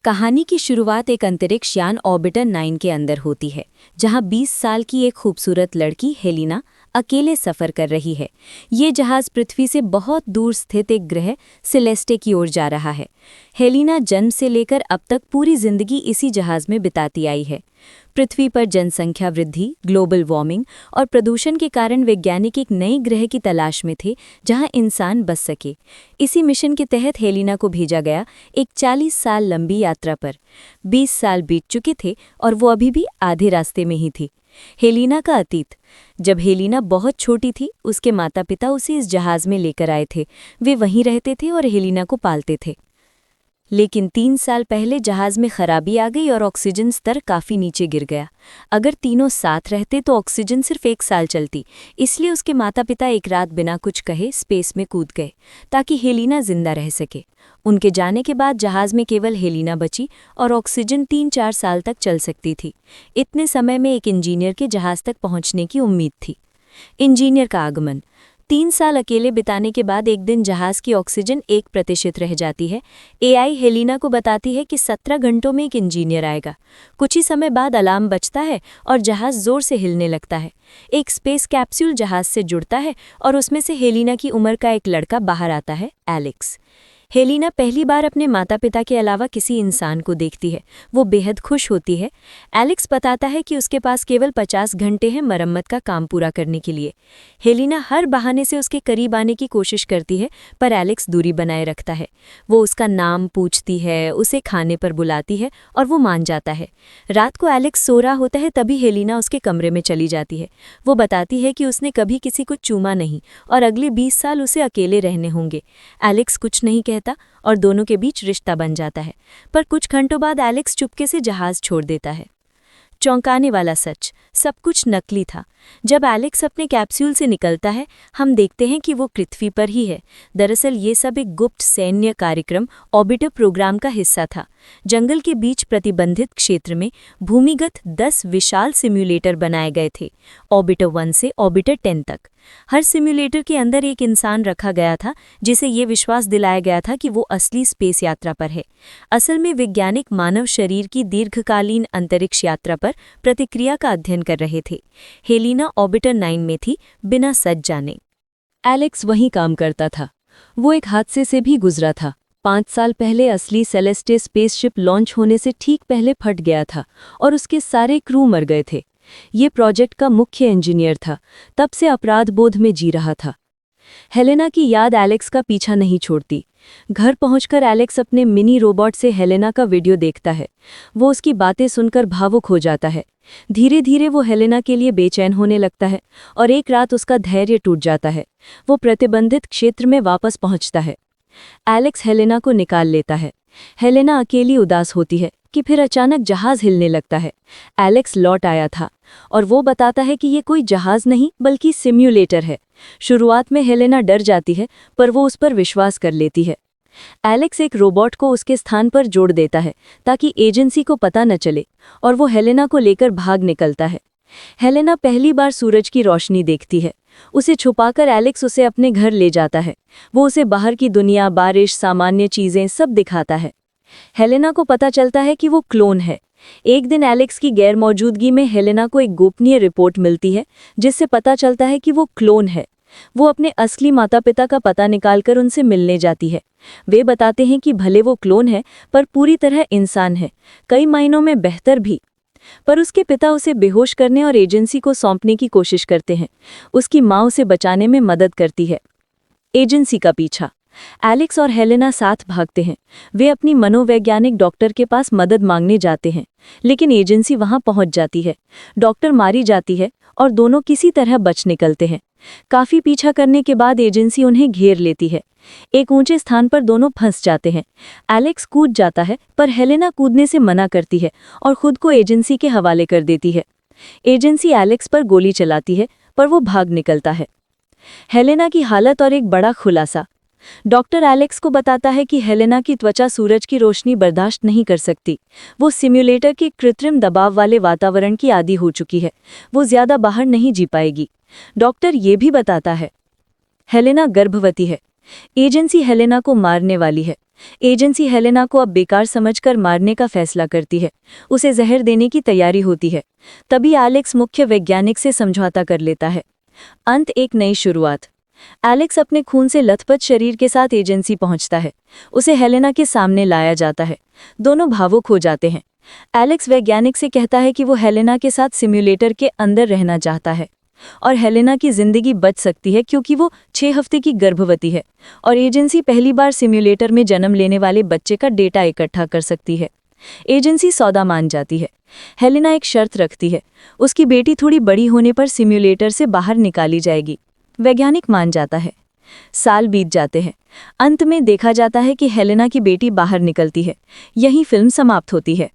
कहानी की शुरुआत एक अंतरिक्ष यान ऑर्बिटर 9 के अंदर होती है, जहां 20 साल की एक खूबसूरत लड़की हेलिना अकेले सफर कर रही है। ये जहाज पृथ्वी से बहुत दूर स्थित एक ग्रह सेलेस्टे की ओर जा रहा है। हेलिना जन्म से लेकर अब तक पूरी जिंदगी इसी जहाज में बिताती आई है। पृथ्वी पर जनसंख्या वृद्धि, ग्लोबल वार्मिंग और प्रदूषण के कारण वैज्ञानिक एक नए ग्रह की तलाश में थे जहां इंसान बस सके। इसी मिशन के तहत हेलिना को भेजा गया एक 40 साल लंबी यात्रा पर। 20 साल बीत चुके थे और वो अभी भी आधे रास्ते में ही थी। हेलिना का अतीत। जब हेलिना बहुत छोटी थी, उसके माता पिता उसे इस जहाज में लेकर आए थे। वे वहीं रहते थे और हेलिना को पालते थे। लेकिन 3 साल पहले जहाज में खराबी आ गई और ऑक्सीजन स्तर काफ़ी नीचे गिर गया। अगर तीनों साथ रहते तो ऑक्सीजन सिर्फ 1 साल चलती। इसलिए उसके माता पिता एक रात बिना कुछ कहे स्पेस में कूद गए ताकि हेलिना जिंदा रह सके। उनके जाने के बाद जहाज में केवल हेलिना बची और ऑक्सीजन 3-4 साल तक चल सकती थी। इतने समय में एक इंजीनियर के जहाज तक पहुंचने की उम्मीद थी। इंजीनियर का आगमन। 3 साल अकेले बिताने के बाद एक दिन जहाज की ऑक्सीजन 1% रह जाती है। एआई हेलिना को बताती है कि 17 घंटों में एक इंजीनियर आएगा। कुछ ही समय बाद अलार्म बजता है और जहाज जोर से हिलने लगता है। एक स्पेस कैप्सूल जहाज से जुड़ता है और उसमें से हेलिना की उम्र का एक लड़का बाहर आता है, एलेक्स। हेलिना पहली बार अपने माता पिता के अलावा किसी इंसान को देखती है। वो बेहद खुश होती है। एलेक्स बताता है कि उसके पास केवल 50 घंटे हैं मरम्मत का काम पूरा करने के लिए। हेलिना हर बहाने से उसके करीब आने की कोशिश करती है, पर एलेक्स दूरी बनाए रखता है। वो उसका नाम पूछती है, उसे खाने पर बुलाती है और वो मान जाता है। रात को एलेक्स सो रहा होता है, तभी हेलिना उसके कमरे में चली जाती है। वो बताती है कि उसने कभी किसी को चूमा नहीं और अगले 20 साल उसे अकेले रहने होंगे। एलेक्स कुछ नहीं कहता और दोनों के बीच रिश्ता बन जाता है। पर कुछ घंटों बाद एलेक्स चुपके से जहाज छोड़ देता है। चौंकाने वाला सच, सब कुछ नकली था। जब एलेक्स अपने कैप्सूल से निकलता है, हम देखते हैं कि वो पृथ्वी पर ही है। दरअसल ये सब एक गुप्त सैन्य कार्यक्रम ऑर्बिटर प्रोग्राम का हिस्सा था। जंगल के बीच प्रतिबंधित क्षेत्र में भूमिगत 10 विशाल सिम्युलेटर बनाए गए थे, ऑर्बिटर 1 से ऑर्बिटर 10 तक। हर सिम्युलेटर के अंदर एक इंसान रखा गया था, जिसे ये विश्वास दिलाया गया था कि वो असली स्पेस यात्रा पर है। असल में वैज्ञानिक मानव शरीर की दीर्घकालीन अंतरिक्ष यात्रा पर प्रतिक्रिया का अध्ययन कर रहे थे। हेलिना ऑर्बिटर 9 में थी, बिना सच जाने। एलेक्स वहीं काम करता था। वो एक हादसे से भी गुजरा था। 5 साल पहले असली सेलेस्टे स्पेसशिप लॉन्च होने से ठीक पहले फट गया था और उसके सारे क्रू मर गए थे। ये प्रोजेक्ट का मुख्य इंजीनियर था, तब से अपराध बोध में जी रहा था। हेलेना की याद एलेक्स का पीछा नहीं छोड़ती। घर पहुंचकर एलेक्स अपने मिनी रोबोट से हेलेना का वीडियो देखता है। वो उसकी बातें सुनकर भावुक हो जाता है। धीरे धीरे वो हेलेना के लिए बेचैन होने लगता है और एक रात उसका धैर्य टूट जाता है। वो प्रतिबंधित क्षेत्र में वापस पहुंचता है। एलेक्स हेलेना को निकाल लेता है। हेलेना अकेली उदास होती है कि फिर अचानक जहाज हिलने लगता है। एलेक्स लौट आया था और वो बताता है कि ये कोई जहाज नहीं बल्कि सिम्युलेटर है। शुरुआत में हेलेना डर जाती है, पर वो उस पर विश्वास कर लेती है। एलेक्स एक रोबोट को उसके स्थान पर जोड़ देता है ताकि एजेंसी को पता न चले और वो हेलेना को लेकर भाग निकलता है। हेलेना पहली बार सूरज की रोशनी देखती है। उसे छुपाकर एलेक्स उसे अपने घर ले जाता है। वो उसे बाहर की दुनिया, बारिश, सामान्य चीजें सब दिखाता है। हेलेना को पता चलता है कि वो क्लोन है। एक दिन एलेक्स की गैरमौजूदगी में हेलेना को एक गोपनीय रिपोर्ट मिलती है, जिससे पता चलता है कि वो क्लोन है। वो अपने असली माता पिता का पता निकालकर उनसे मिलने जाती है। वे बताते हैं कि भले वो क्लोन है, पर पूरी तरह इंसान है, कई मायनों में बेहतर भी। पर उसके पिता उसे बेहोश करने और एजेंसी को सौंपने की कोशिश करते हैं। उसकी माँ उसे बचाने में मदद करती है। एजेंसी का पीछा। एलेक्स और हेलेना साथ भागते हैं। वे अपनी मनोवैज्ञानिक डॉक्टर के पास मदद मांगने जाते हैं, लेकिन एजेंसी वहां पहुंच जाती है। डॉक्टर मारी जाती है और दोनों किसी तरह बच निकलते हैं। काफी पीछा करने के बाद एजेंसी उन्हें घेर लेती है। एक ऊंचे स्थान पर दोनों फंस जाते हैं। एलेक्स कूद जाता है, पर हेलेना कूदने से मना करती है और खुद को एजेंसी के हवाले कर देती है। एजेंसी एलेक्स पर गोली चलाती है, पर वो भाग निकलता है। हेलेना की हालत और एक बड़ा खुलासा। डॉक्टर एलेक्स को बताता है कि हेलेना की त्वचा सूरज की रोशनी बर्दाश्त नहीं कर सकती। वो सिम्युलेटर के कृत्रिम दबाव वाले वातावरण की आदी हो चुकी है। वो ज्यादा बाहर नहीं जी पाएगी। डॉक्टर ये भी बताता है हेलेना गर्भवती है। एजेंसी हेलेना को मारने वाली है। एजेंसी हेलेना को अब बेकार समझकर मारने का फैसला करती है। उसे जहर देने की तैयारी होती है। तभी एलेक्स मुख्य वैज्ञानिक से समझौता कर लेता है। अंत एक नई शुरुआत। एलेक्स अपने खून से लथपथ शरीर के साथ एजेंसी पहुंचता है। उसे हेलेना के सामने लाया जाता है। दोनों भावुक हो जाते हैं। एलेक्स वैज्ञानिक से कहता है कि वो हेलेना के साथ सिम्युलेटर के अंदर रहना चाहता है और हेलेना की जिंदगी बच सकती है क्योंकि वो 6 हफ्ते की गर्भवती है और एजेंसी पहली बार सिम्युलेटर में जन्म लेने वाले बच्चे का डेटा इकट्ठा कर सकती है। एजेंसी सौदा मान जाती है। हेलेना एक शर्त रखती है, उसकी बेटी थोड़ी बड़ी होने पर सिम्युलेटर से बाहर निकाली जाएगी। वैज्ञानिक मान जाता है। साल बीत जाते हैं। अंत में देखा जाता है कि हेलेना की बेटी बाहर निकलती है। यही फिल्म समाप्त होती है।